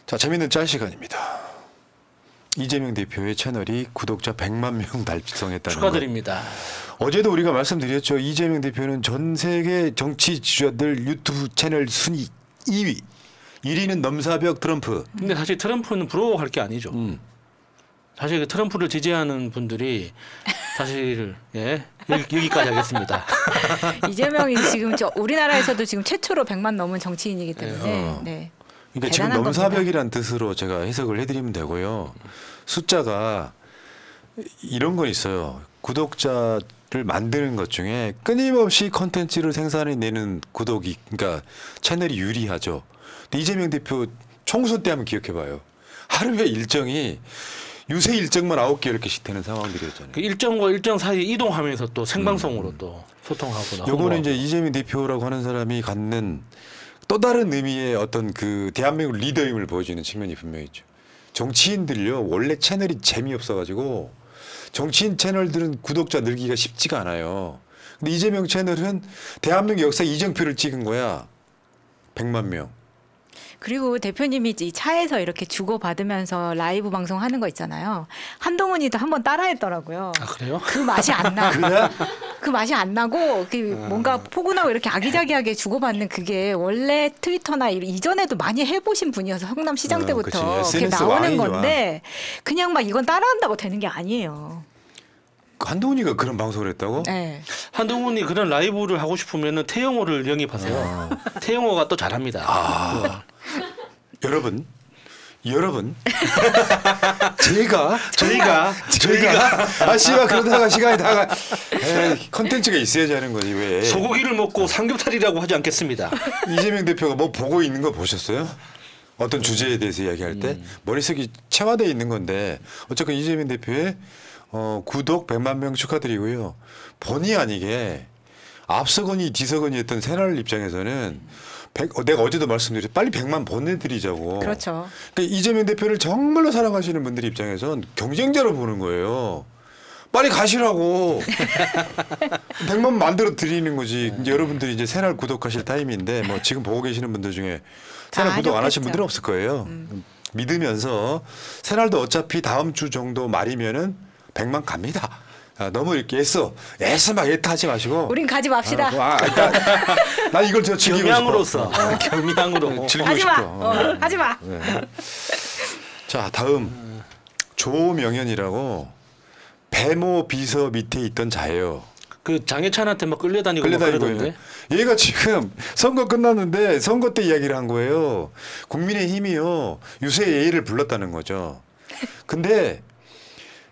자, 재밌는 짤 시간입니다. 이재명 대표의 채널이 구독자 100만 명 달성했다는 축하드립니다. 것. 어제도 우리가 말씀드렸죠. 이재명 대표는 전 세계 정치 지주들 유튜브 채널 순위 2위. 1위는 넘사벽 트럼프. 근데 사실 트럼프는 부러워할 게 아니죠. 사실 그 트럼프를 지지하는 분들이 사실 여기까지 하겠습니다. 이재명이 지금 우리나라에서도 지금 최초로 100만 넘은 정치인이기 때문에 네. 그러니까 지금 넘사벽이란 뜻으로 제가 해석을 해드리면 되고요. 숫자가 이런 건 있어요. 구독자를 만드는 것 중에 끊임없이 컨텐츠를 생산해내는 구독이 그러니까 채널이 유리하죠. 근데 이재명 대표 총선 때 한번 기억해봐요. 하루에 일정이 유세 일정만 9개 이렇게씩 되는 상황들이었잖아요. 그 일정과 일정 사이 이동하면서 또 생방송으로 또 소통하고. 요거는 이제 이재명 대표라고 하는 사람이 갖는 또 다른 의미의 어떤 그 대한민국 리더임을 보여주는 측면이 분명히 있죠. 정치인들요 원래 채널이 재미없어가지고 정치인 채널들은 구독자 늘기가 쉽지가 않아요. 근데 이재명 채널은 대한민국 역사 이정표를 찍은 거야. 100만 명. 그리고 대표님이 이 차에서 이렇게 주고받으면서 라이브 방송하는 거 있잖아요. 한동훈이도 한번 따라했더라고요. 아 그래요? 그 맛이 안 나. 그래? 그 맛이 안 나고 뭔가 포근하고 이렇게 아기자기하게 주고받는 그게 원래 트위터나 이전에도 많이 해보신 분이어서 성남시장 때부터 그게 나오는 건데 그냥 막 이건 따라한다고 되는 게 아니에요. 한동훈이가 그런 방송을 했다고? 네. 한동훈이 그런 라이브를 하고 싶으면은 태영호를 영입하세요. 태영호가 또 잘합니다. 여러분 저희가 씨가 그러다가 시간이 다가 컨텐츠가 있어야지 하는 거지 왜 소고기를 먹고 삼겹살이라고 하지 않겠습니다. 이재명 대표가 뭐 보고 있는 거 보셨어요? 어떤 주제에 대해서 이야기할 때 머릿속이 체화되어 있는 건데 어쨌든 이재명 대표의 구독 100만 명 축하드리고요. 본의 아니게 앞서거니 뒤서거니 했던 새날 입장에서는 내가 어제도 말씀드렸죠. 빨리 100만 보내드리자고. 그렇죠. 그러니까 이재명 대표를 정말로 사랑하시는 분들 입장에선 경쟁자로 보는 거예요. 빨리 가시라고. 100만 만들어 드리는 거지. 이제 여러분들이 이제 새날 구독하실 타임인데 뭐 지금 보고 계시는 분들 중에 새날 구독 안 하신 분들은 없을 거예요. 믿으면서 새날도 어차피 다음 주 정도 말이면은 100만 갑니다. 너무 이렇게 애써 막 애타하지 마시고. 우린 가지 맙시다. 나 이걸 저 즐기고 경향으로서. 싶어. 경향으로. 즐기고 싶어. 하지 마. 네. 자 다음 조명현이라고 배모 비서 밑에 있던 자예요. 그 장해찬한테 막 끌려다니고 그러던데. 얘가 지금 선거 끝났는데 선거 때 이야기를 한 거예요. 국민의힘이요 유세 예의를 불렀다는 거죠. 근데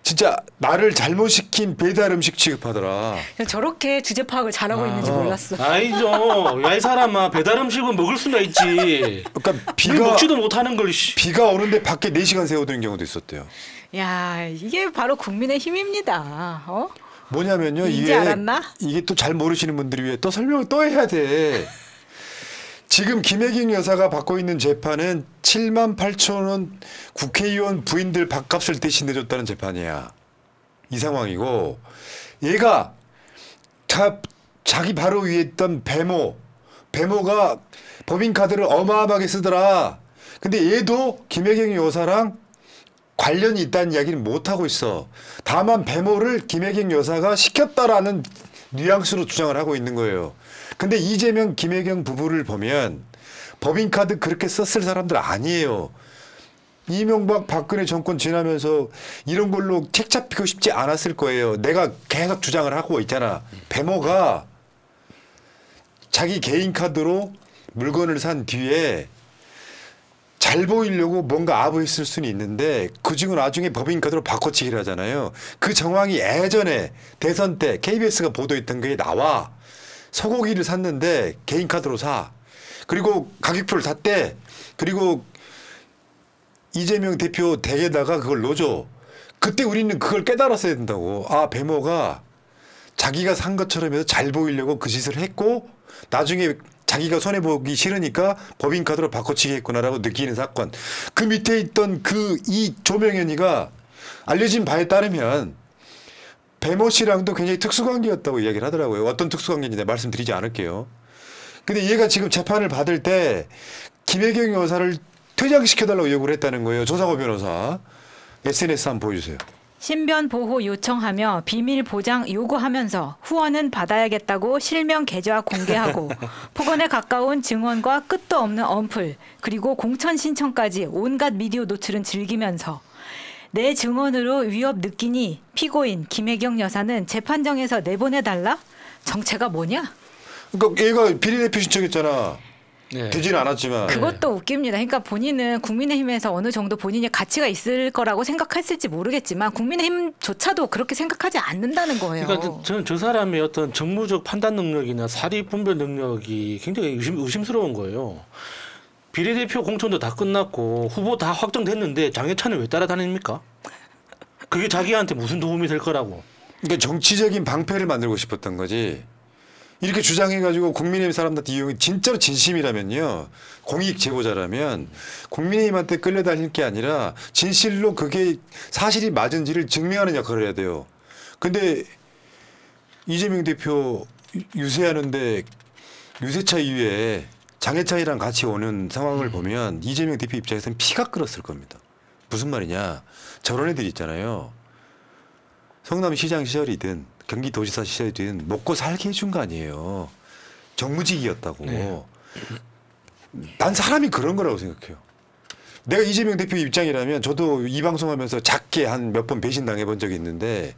진짜 나를 잘못 시킨 배달 음식 취급하더라. 저렇게 주제 파악을 잘하고 있는지 몰랐어. 아니죠. 야 이 사람아 배달 음식은 먹을 수나 있지. 그러니까 먹지도 못하는 걸. 비가 오는데 밖에 4시간 세워두는 경우도 있었대요. 야 이게 바로 국민의 힘입니다. 뭐냐면요. 이제 알았나? 이게 또 잘 모르시는 분들이 위해 또 설명을 또 해야 돼. 지금 김혜경 여사가 받고 있는 재판은 7만 8천 원 국회의원 부인들 밥값을 대신 내줬다는 재판이야. 이 상황이고 얘가 자기 바로 위에 있던 배모가 법인카드를 어마어마하게 쓰더라. 근데 얘도 김혜경 여사랑 관련이 있다는 이야기는 못하고 있어. 다만 배모를 김혜경 여사가 시켰다라는 뉘앙스로 주장을 하고 있는 거예요. 근데 이재명, 김혜경 부부를 보면 법인카드 그렇게 썼을 사람들 아니에요. 이명박 박근혜 정권 지나면서 이런 걸로 책 잡히고 싶지 않았을 거예요. 내가 계속 주장을 하고 있잖아. 배모가 자기 개인 카드로 물건을 산 뒤에 잘 보이려고 뭔가 아부했을 수는 있는데 그중은 나중에 법인카드로 바꿔치기를 하잖아요. 그 정황이 예전에 대선 때 KBS가 보도했던 게 나와. 소고기를 샀는데 개인카드로 사. 그리고 가격표를 샀대. 그리고 이재명 대표 댁에다가 그걸 넣어줘. 그때 우리는 그걸 깨달았어야 된다고. 아 배모가 자기가 산 것처럼 해서 잘 보이려고 그 짓을 했고 나중에 자기가 손해보기 싫으니까 법인카드로 바꿔치기 했구나라고 느끼는 사건. 그 밑에 있던 이 조명현이가 알려진 바에 따르면 배모 씨랑도 굉장히 특수관계였다고 이야기를 하더라고요. 어떤 특수관계인지 말씀드리지 않을게요. 근데 얘가 지금 재판을 받을 때 김혜경 여사를 퇴장시켜달라고 요구를 했다는 거예요. 조사고 변호사. SNS 한번 보여주세요. 신변 보호 요청하며 비밀 보장 요구하면서 후원은 받아야겠다고 실명 계좌 공개하고 폭언에 가까운 증언과 끝도 없는 언플 그리고 공천 신청까지 온갖 미디어 노출은 즐기면서 내 증언으로 위협 느끼니 피고인 김혜경 여사는 재판정에서 내보내달라? 정체가 뭐냐? 그러니까 얘가 비례대표 신청했잖아. 네. 되지는 않았지만. 그것도 웃깁니다. 그러니까 본인은 국민의힘에서 어느 정도 본인의 가치가 있을 거라고 생각했을지 모르겠지만 국민의힘조차도 그렇게 생각하지 않는다는 거예요. 그러니까 저는 저 사람의 어떤 정무적 판단 능력이나 사리 분별 능력이 굉장히 의심스러운 거예요. 비례대표 공천도 다 끝났고 후보 다 확정됐는데 장해찬을 왜 따라다닙니까? 그게 자기한테 무슨 도움이 될 거라고. 그러니까 정치적인 방패를 만들고 싶었던 거지. 이렇게 주장해가지고 국민의힘 사람들한테 이용이 진짜로 진심이라면요. 공익 제보자라면 국민의힘한테 끌려다닐 게 아니라 진실로 그게 사실이 맞은지를 증명하는 역할을 해야 돼요. 근데 이재명 대표 유세하는데 유세차 이후에 장해찬이랑 같이 오는 상황을 보면 이재명 대표 입장에서는 피가 끓었을 겁니다. 무슨 말이냐. 저런 애들 있잖아요. 성남시장 시절이든 경기도지사 시절이든 먹고 살게 해준 거 아니에요. 정무직이었다고. 네. 난 사람이 그런 거라고 생각해요. 내가 이재명 대표 입장이라면 저도 이 방송하면서 작게 한 몇 번 배신당해 본 적이 있는데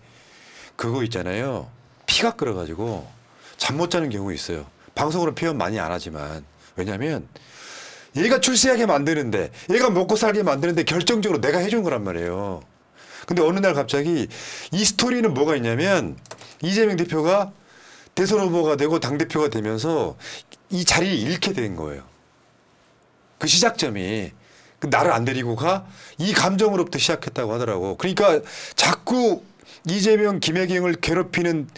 그거 있잖아요. 피가 끓어가지고 잠 못 자는 경우 있어요. 방송으로 표현 많이 안 하지만. 왜냐하면 얘가 출세하게 만드는데 얘가 먹고 살게 만드는데 결정적으로 내가 해준 거란 말이에요. 근데 어느 날 갑자기 이 스토리는 뭐가 있냐면 이재명 대표가 대선 후보가 되고 당대표가 되면서 이 자리를 잃게 된 거예요. 그 시작점이 나를 안 데리고 가? 이 감정으로부터 시작했다고 하더라고. 그러니까 자꾸 이재명, 김혜경을 괴롭히는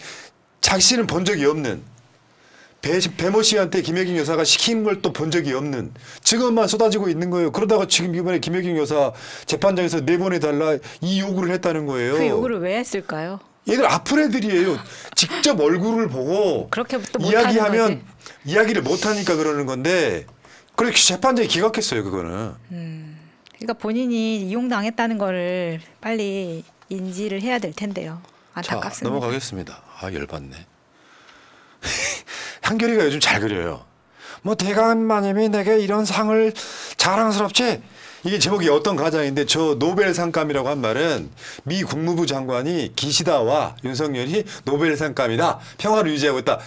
자신은 본 적이 없는 배모 씨한테 김혜경 여사가 시킨 걸 또 본 적이 없는 증언만 쏟아지고 있는 거예요. 그러다가 지금 이번에 김혜경 여사 재판장에서 내보내달라 이 요구를 했다는 거예요. 그 요구를 왜 했을까요? 얘들 아픈 애들이에요. 직접 얼굴을 보고 그렇게 또 이야기하면 이야기를 못하니까 그러는 건데 그렇게 재판장이 기각했어요. 그거는. 그러니까 본인이 이용당했다는 거를 빨리 인지를 해야 될 텐데요. 안타깝습니다. 자, 넘어가겠습니다. 아 열받네. 한결이가 요즘 잘 그려요. 뭐 대감마님이 내게 이런 상을 자랑스럽지? 이게 제목이 어떤 가장인데 저 노벨상감이라고 한 말은 미 국무부 장관이 기시다와 윤석열이 노벨상감이다. 평화를 유지하고 있다.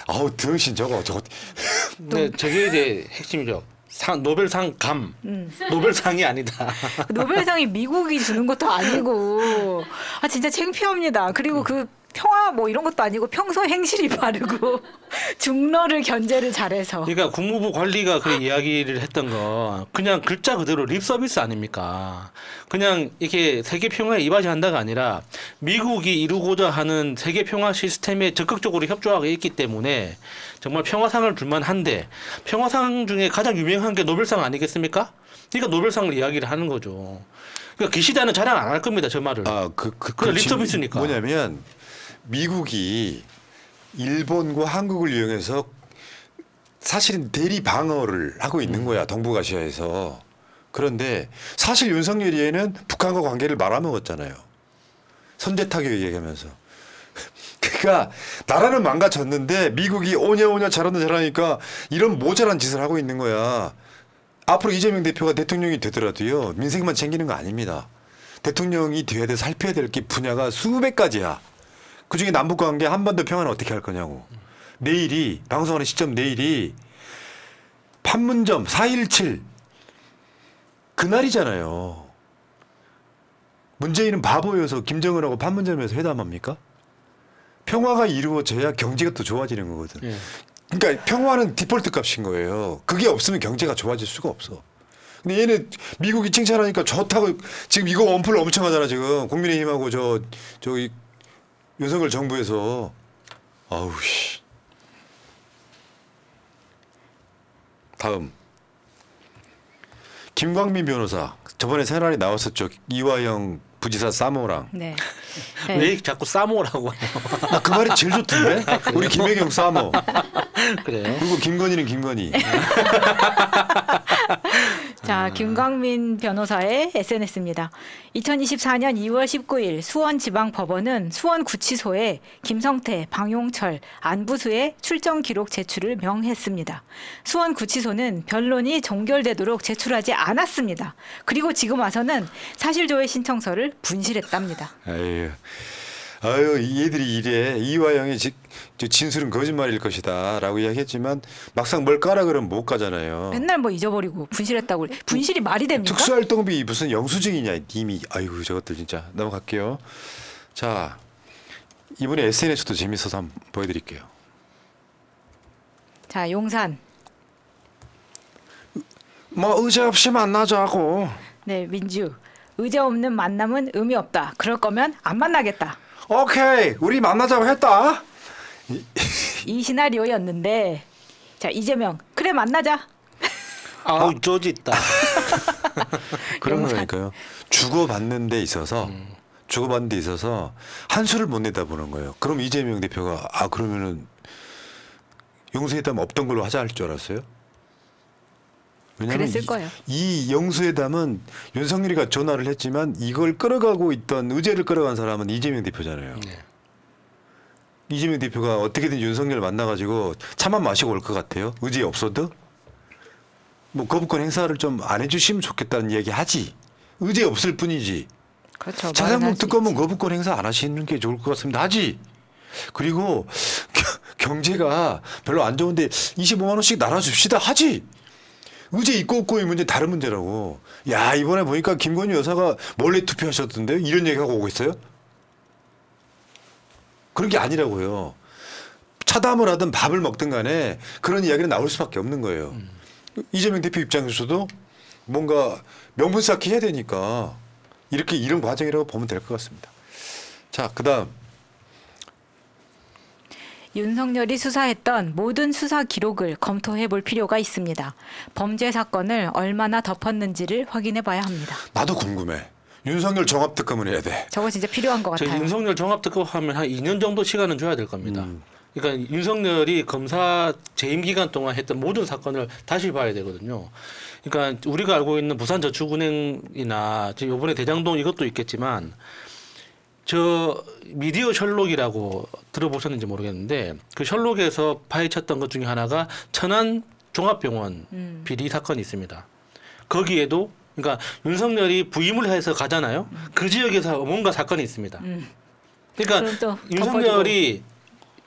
아우 등신 저거. 네, 저게 이제 핵심이죠. 노벨상 감. 노벨상이 아니다. 노벨상이 미국이 주는 것도 아니고 진짜 창피합니다. 그리고 그 평화 뭐 이런 것도 아니고 평소 행실이 바르고 중러를 견제를 잘해서. 그러니까 국무부 관리가 그 이야기를 했던 거 그냥 글자 그대로 립 서비스 아닙니까? 그냥 이렇게 세계 평화에 이바지한다가 아니라 미국이 이루고자 하는 세계 평화 시스템에 적극적으로 협조하고 있기 때문에 정말 평화상을 줄만한데 평화상 중에 가장 유명한 게 노벨상 아니겠습니까? 그러니까 노벨상을 이야기를 하는 거죠. 그러니까 기시다는 자랑 안 할 겁니다. 저 말을. 그 립 서비스니까. 뭐냐면 미국이 일본과 한국을 이용해서 사실은 대리 방어를 하고 있는 거야. 동북아시아에서. 그런데 사실 윤석열이는 북한과 관계를 말아먹었잖아요. 선제 타격 얘기하면서. 그러니까 나라는 망가졌는데 미국이 오냐 잘하니까 이런 모자란 짓을 하고 있는 거야. 앞으로 이재명 대표가 대통령이 되더라도요. 민생만 챙기는 거 아닙니다. 대통령이 돼야 돼 살펴야 될 게 분야가 수백 가지야. 그중에 남북관계 한반도 평화는 어떻게 할 거냐고. 내일이 방송하는 시점 내일이 판문점 4.17 그날이잖아요. 문재인은 바보여서 김정은하고 판문점에서 회담합니까? 평화가 이루어져야 경제가 또 좋아지는 거거든. 예. 그러니까 평화는 디폴트 값인 거예요. 그게 없으면 경제가 좋아질 수가 없어. 근데 얘는 미국이 칭찬하니까 좋다고 지금 이거 언플 엄청 하잖아 지금. 국민의힘하고 저기 윤석열 정부에서. 아우 씨. 다음 김광민 변호사 저번에 새날에 나왔었죠. 이화영 부지사 싸모랑. 네. 왜 자꾸 싸모라고 해요? 나 그 말이 제일 좋던데. 우리 김혜경 싸모. 그래요? 그리고 김건희는 김건희. 자, 김광민 변호사의 SNS입니다. 2024년 2월 19일 수원지방법원은 수원구치소에 김성태, 방용철, 안부수의 출정 기록 제출을 명했습니다. 수원구치소는 변론이 종결되도록 제출하지 않았습니다. 그리고 지금 와서는 사실조회 신청서를 분실했답니다. 아유, 얘들이 이래. 이화영이 진술은 거짓말일 것이다 라고 이야기했지만 막상 뭘 까라 그러면 못 가잖아요. 맨날 뭐 잊어버리고 분실했다고. 분실이 말이 됩니까? 특수활동비 무슨 영수증이냐 님이. 아이고 저것들 진짜. 넘어갈게요. 자, 이번에 SNS도 재밌어서 한번 보여드릴게요. 자, 용산. 뭐 의제 없이 만나자고. 네, 민주. 의제 없는 만남은 의미 없다. 그럴 거면 안 만나겠다. 오케이, 우리 만나자고 했다. 이 시나리오였는데, 자, 이재명, 그래 만나자. 아우 쪼짓다. 그런 거니까요. 주고받는 데 있어서 한 수를 못 내다 보는 거예요. 그럼 이재명 대표가 그러면은 영수회담 없던 걸로 하자 할 줄 알았어요? 왜냐하면 그랬을 거예요. 이 영수회담은 윤석열이가 전화를 했지만 이걸 끌어가고 있던 의제를 끌어간 사람은 이재명 대표잖아요. 네. 이재명 대표가 어떻게든 윤석열을 만나가지고 차만 마시고 올 것 같아요. 의제 없어도 뭐 거부권 행사를 좀 안 해주시면 좋겠다는 이야기 하지. 의제 없을 뿐이지. 그렇죠. 자산국 특검은 거부권 행사 안 하시는 게 좋을 것 같습니다. 하지. 그리고 경제가 별로 안 좋은데 25만 원씩 나눠줍시다. 하지. 의제 있고 없고의 문제 다른 문제라고. 야, 이번에 보니까 김건희 여사가 몰래 투표하셨던데요. 이런 얘기하고 오고 있어요. 그런 게 아니라고요. 차담을 하든 밥을 먹든 간에 그런 이야기는 나올 수밖에 없는 거예요. 이재명 대표 입장에서도 뭔가 명분 쌓기 해야 되니까 이런 과정이라고 보면 될 것 같습니다. 자, 그다음. 윤석열이 수사했던 모든 수사 기록을 검토해 볼 필요가 있습니다. 범죄 사건을 얼마나 덮었는지를 확인해 봐야 합니다. 나도 궁금해. 윤석열 종합특검을 해야 돼. 저거 진짜 필요한 것 같아요. 윤석열 종합특검 하면 한 2년 정도 시간은 줘야 될 겁니다. 그러니까 윤석열이 검사 재임 기간 동안 했던 모든 사건을 다시 봐야 되거든요. 그러니까 우리가 알고 있는 부산저축은행이나 지금 이번에 대장동 이것도 있겠지만 저 미디어 셜록이라고 들어보셨는지 모르겠는데 그 셜록에서 파헤쳤던 것 중에 하나가 천안 종합병원 비리 사건이 있습니다. 거기에도 그러니까 윤석열이 부임을 해서 가잖아요. 그 지역에서 뭔가 사건이 있습니다. 그러니까 윤석열이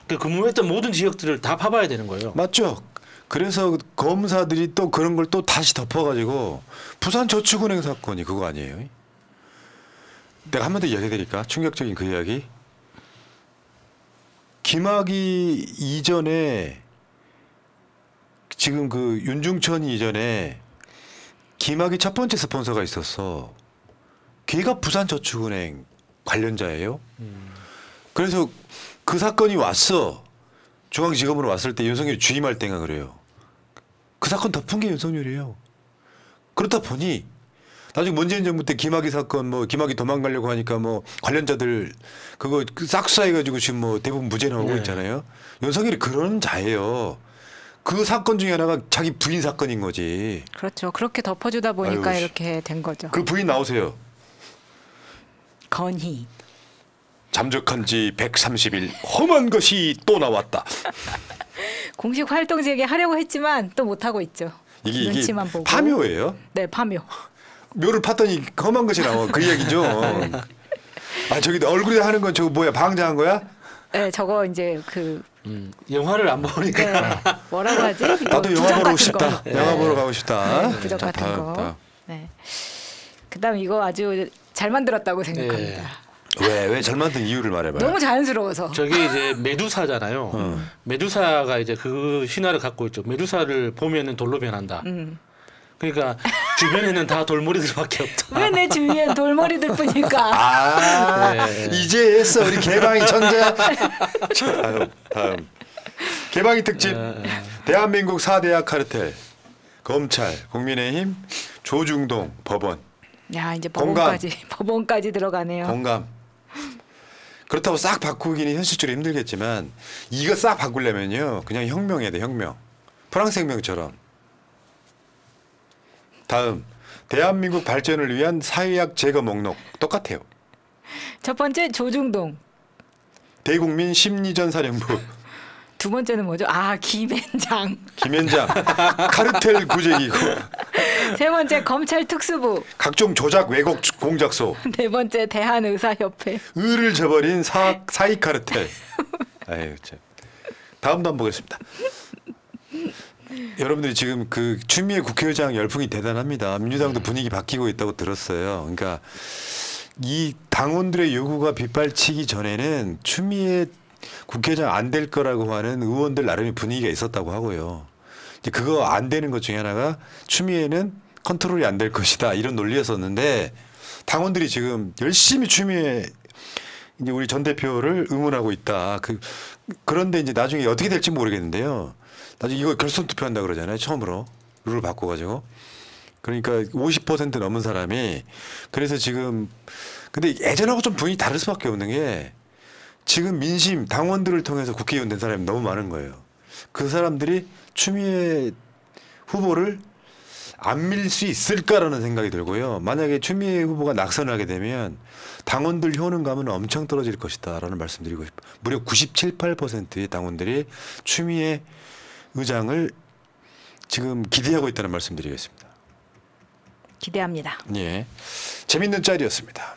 그 근무했던 모든 지역들을 다 파봐야 되는 거예요. 맞죠. 그래서 검사들이 또 그런 걸 또 다시 덮어가지고 부산저축은행 사건이 그거 아니에요? 내가 한 번 더 이야기 드릴까? 충격적인 그 이야기. 김학의 이전에 지금 그 윤중천 이전에 김학의 첫 번째 스폰서가 있었어. 걔가 부산저축은행 관련자예요. 그래서 그 사건이 왔어. 중앙지검으로 왔을 때 윤석열이 주임할 때가 그래요. 그 사건 덮은 게 윤석열이에요. 그렇다 보니 나중에 문재인 정부 때 김학의 사건 뭐 김학의 도망가려고 하니까 뭐 관련자들 그거 싹 수사해가지고 지금 뭐 대부분 무죄 나오고 네. 있잖아요. 윤석열이 그런 자예요. 그 사건 중에 하나가 자기 부인 사건인 거지. 그렇죠. 그렇게 덮어주다 보니까 아유, 이렇게 된 거죠. 그 부인 나오세요. 건희. 잠적한 지 130일 험한 것이 또 나왔다. 공식 활동 재개하려고 했지만 또 못하고 있죠. 이게 눈치만 보고. 파묘예요? 네, 파묘. 묘를 팠더니 험한 것이 나와. 그 얘기죠. 아, 저기 얼굴에 하는 건 저거 뭐야? 방장한 거야? 네, 저거 이제 그 영화를 안 보니까 네, 뭐라고 하지? 나도 영화 부적 보러 같은 싶다. 거. 영화 보러 가고 싶다. 네, 부적 자, 같은 다음, 거. 다음. 네. 그다음 이거 아주 잘 만들었다고 생각합니다. 왜 잘 만든 이유를 말해봐요. 너무 자연스러워서. 저게 이제 메두사잖아요. 메두사가 이제 그 신화를 갖고 있죠. 메두사를 보면은 돌로 변한다. 그러니까 주변에는 다 돌머리들밖에 없다. 왜 내 주위엔 돌머리들 뿐일까? 아, 네. 이제 했어 우리 개방이 천재. 다음 개방이 특집. 대한민국 4대학 카르텔, 검찰, 국민의힘, 조중동, 법원. 야, 이제 공감. 법원까지 들어가네요. 공감. 그렇다고 싹 바꾸기는 현실적으로 힘들겠지만 이거 싹 바꾸려면요 그냥 혁명해야 돼. 혁명. 프랑스 혁명처럼. 다음 대한민국 발전을 위한 사회학 제거 목록 똑같아요. 첫 번째 조중동. 대국민 심리전 사령부. 두 번째는 뭐죠? 아, 김앤장. 김앤장. 카르텔 구제기구. 세 번째 검찰 특수부. 각종 조작 왜곡 공작소. 네 번째 대한의사협회. 의를 저버린 사이 카르텔. 아유 참. 다음도 한번 보겠습니다. 여러분들이 지금 그 추미애 국회의장 열풍이 대단합니다. 민주당도 분위기 바뀌고 있다고 들었어요. 그러니까 이 당원들의 요구가 빗발치기 전에는 추미애 국회의장 안 될 거라고 하는 의원들 나름의 분위기가 있었다고 하고요. 이제 그거 안 되는 것 중에 하나가 추미애는 컨트롤이 안 될 것이다 이런 논리였었는데 당원들이 지금 열심히 추미애 이제 우리 전 대표를 응원하고 있다. 그런데 이제 나중에 어떻게 될지 모르겠는데요. 나중에 이거 결선 투표한다 그러잖아요. 처음으로 룰을 바꿔가지고. 그러니까 50% 넘은 사람이 그래서 지금 근데 예전하고 좀 분위기 다를 수밖에 없는 게 지금 민심 당원들을 통해서 국회의원 된 사람이 너무 많은 거예요. 그 사람들이 추미애 후보를 안 밀 수 있을까라는 생각이 들고요. 만약에 추미애 후보가 낙선하게 되면 당원들 효능감은 엄청 떨어질 것이다라는 말씀드리고 싶어요. 무려 97, 8%의 당원들이 추미애 의장을 지금 기대하고 있다는 말씀드리겠습니다. 기대합니다. 예, 재밌는 짤이었습니다.